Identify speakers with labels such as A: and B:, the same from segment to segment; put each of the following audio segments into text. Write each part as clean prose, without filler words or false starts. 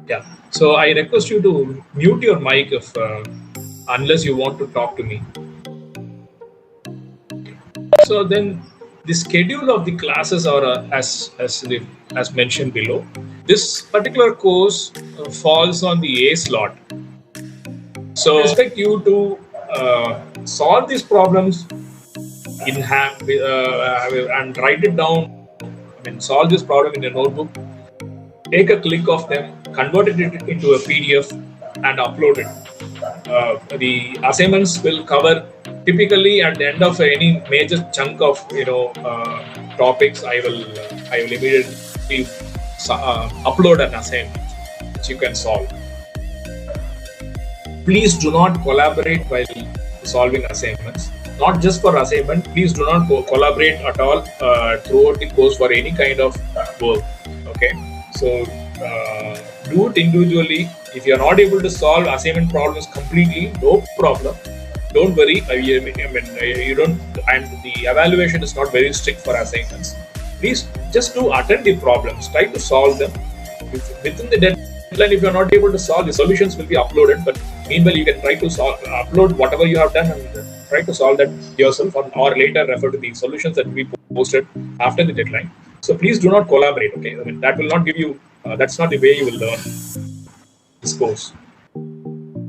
A: Yeah. So I request you to mute your mic if unless you want to talk to me. So then the schedule of the classes are as mentioned below. This particular course falls on the A slot. So I expect you to solve these problems in hand and write it down. I mean, solve this problem in a notebook. Take a click of them, convert it into a PDF, and upload it. The assignments will cover typically at the end of any major chunk of topics. I will immediately upload an assignment which you can solve. Please do not collaborate while solving assignments. Not just for assignment. Please do not collaborate at all throughout the course for any kind of work. Okay. So do it individually. If you are not able to solve assignment problems completely, no problem. Don't worry. You don't, and the evaluation is not very strict for assignments. Please just do attend the problems. Try to solve them within the deadline. If you are not able to solve, the solutions will be uploaded. But meanwhile, you can try to upload whatever you have done and try to solve that yourself, or later refer to the solutions that will be posted after the deadline. So please do not collaborate. Okay, that will not give you. That's not the way you will learn this course.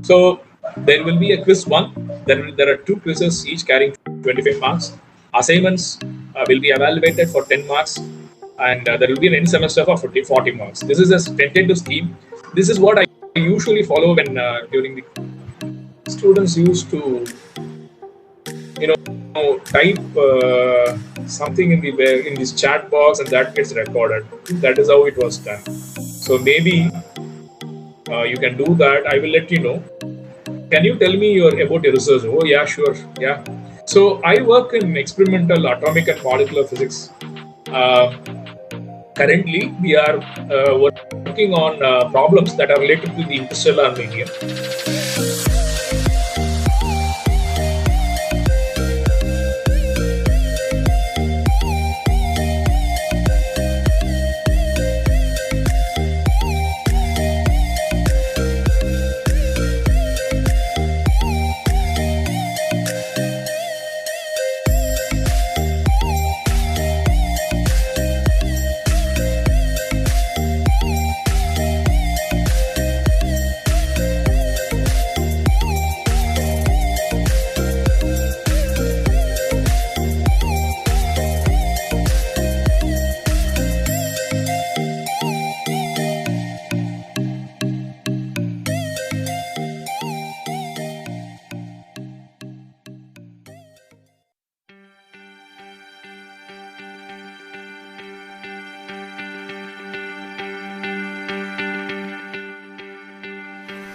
A: So there will be a quiz 1. There are 2 quizzes, each carrying 25 marks. Assignments will be evaluated for 10 marks, and there will be an end semester for 40 marks. This is a tentative scheme. This is what I usually follow when during the students used to type something in this chat box, and that gets recorded. That is how it was done. So maybe you can do that. I will let you know. Can you tell me about your research? Oh yeah, sure. Yeah. So I work in experimental atomic and molecular physics. Currently, we are working on problems that are related to the interstellar medium.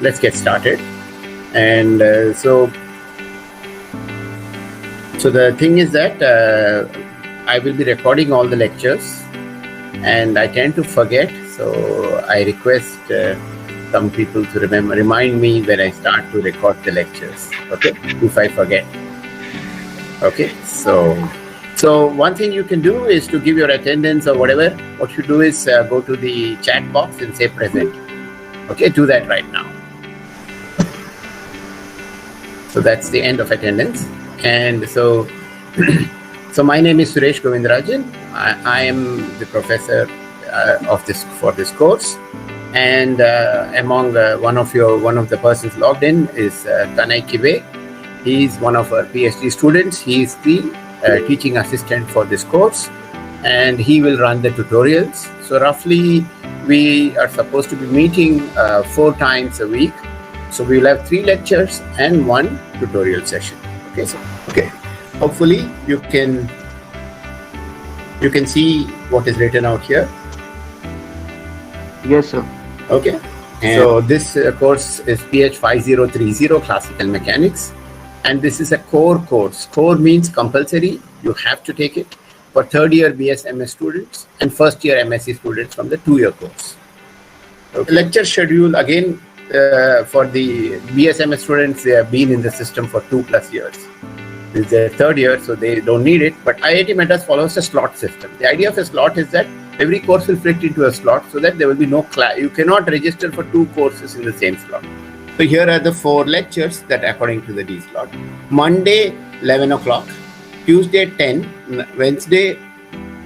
B: Let's get started. And so the thing is that I will be recording all the lectures, and I tend to forget. So I request some people to remind me when I start to record the lectures. Okay, if I forget. Okay, so one thing you can do is to give your attendance or whatever. What you do is go to the chat box and say present. Okay, do that right now. So that's the end of attendance. And so my name is Suresh Govindarajan. I am the professor for this course. And among one of the persons logged in is Tanay Kibe. He's one of our PhD students. He's the teaching assistant for this course, and he will run the tutorials. So roughly, we are supposed to be meeting 4 times a week. So we will have 3 lectures and 1 tutorial session. Okay. Hopefully you can see what is written out here.
C: Yes, sir.
B: Okay. And so this course is PH 5030 Classical Mechanics, and this is a core course. Core means compulsory. You have to take it for 3rd year BSMS students and 1st year MSc students from the 2-year course. Okay. Lecture schedule again. For the BSMS students, they have been in the system for 2+ years. This is their 3rd year, so they don't need it. But IIT Madras follows a slot system. The idea of a slot is that Every course will fit into a slot so that there will be no class. You cannot register for 2 courses in the same slot. So here are the 4 lectures that according to the D slot. Monday, 11 o'clock. Tuesday, 10. Wednesday,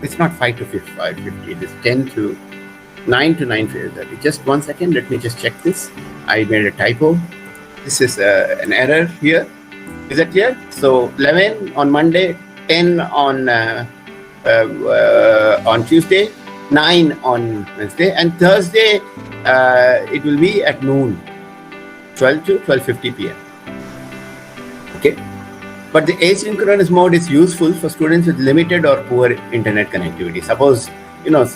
B: it's not 5 to 5:50. It is 10 to 9 to 9:30. Just 1 second. Let me just check this. I made a typo. This is an error here. Is that clear? So 11 on Monday, 10 on Tuesday, 9 on Wednesday, and Thursday it will be at noon, 12 to 12:50 p.m. Okay, but the asynchronous mode is useful for students with limited or poor internet connectivity. Suppose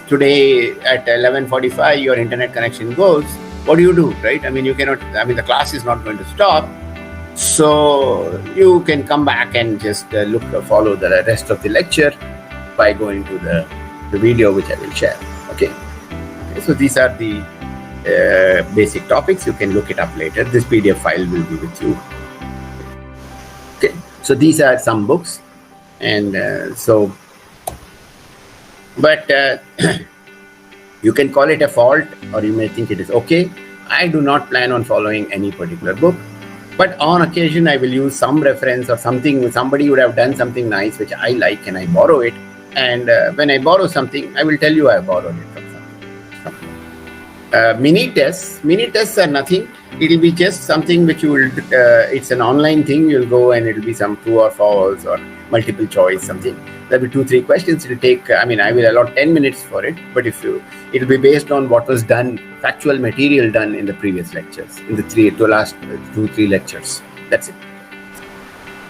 B: today at 11:45 your internet connection goes. What do you do, right? I mean, you cannot. I mean, the class is not going to stop. So you can come back and just follow the rest of the lecture by going to the video which I will share. Okay. So these are the basic topics. You can look it up later. This PDF file will be with you. Okay. So these are some books, and but you can call it a fault, or you may think it is okay. I do not plan on following any particular book. But on occasion, I will use some reference or something. Somebody would have done something nice, which I like, and I borrow it. And when I borrow something, I will tell you I borrowed it from something. Mini tests are nothing. It will be just something which you will. It's an online thing. You'll go and it will be some true or false or multiple choice something. There will be 2-3 questions. It will take. I mean, I will allot 10 minutes for it. But it will be based on what was done, factual material done in the previous lectures, in the last 2-3 lectures. That's it.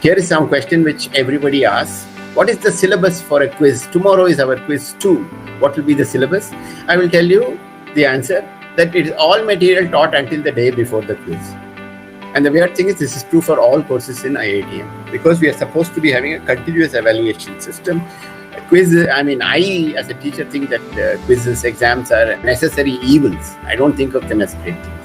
B: Here is some question which everybody asks. What is the syllabus for a quiz? Tomorrow is our quiz 2. What will be the syllabus? I will tell you the answer, that it is all material taught until the day before the quiz. And the weird thing is, this is true for all courses in IITM, because we are supposed to be having a continuous evaluation system. Quiz, I mean, I as a teacher think that quizzes, exams are necessary evils. I don't think of them as great things.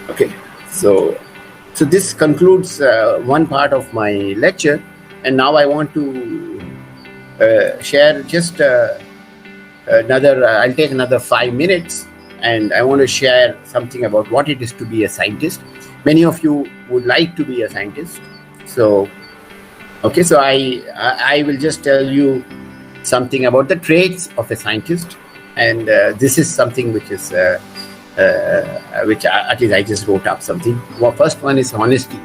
B: Okay, so this concludes one part of my lecture, and now I want to share just another. I'll take another 5 minutes, and I want to share something about what it is to be a scientist. Many of you would like to be a scientist, so okay. So I will just tell you something about the traits of a scientist, and this is something which is. Which at least I just wrote up something. Well, first one is honesty.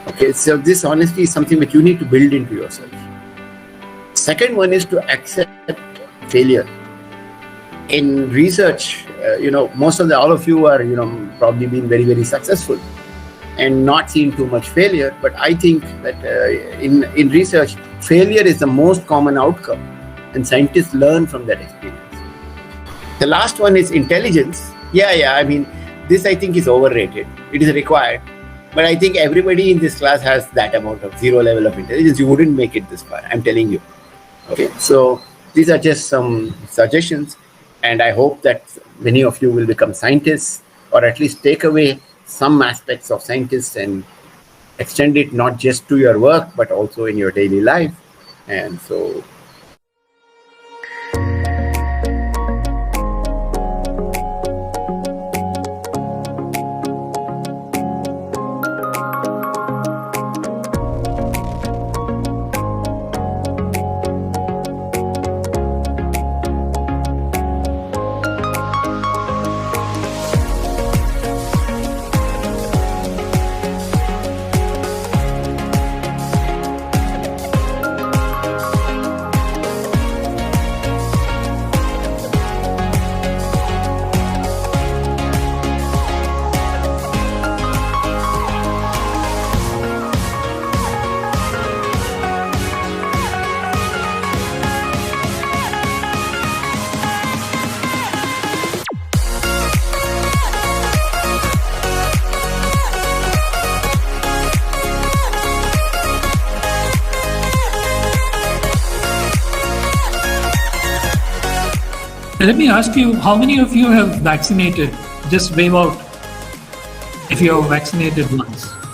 B: Okay, so this honesty is something which you need to build into yourself. Second one is to accept failure. In research, most of all of you are, probably been very, very successful and not seen too much failure. But I think that in research, failure is the most common outcome, and scientists learn from that experience. The last one is intelligence. I mean, this I think is overrated. It is required. But I think everybody in this class has that amount of 0 level of intelligence. You wouldn't make it this far, I'm telling you. Okay, so these are just some suggestions. And I hope that many of you will become scientists, or at least take away some aspects of scientists and extend it not just to your work, but also in your daily life. And so
C: Let me ask you, how many of you have vaccinated? Just wave out if you're vaccinated once.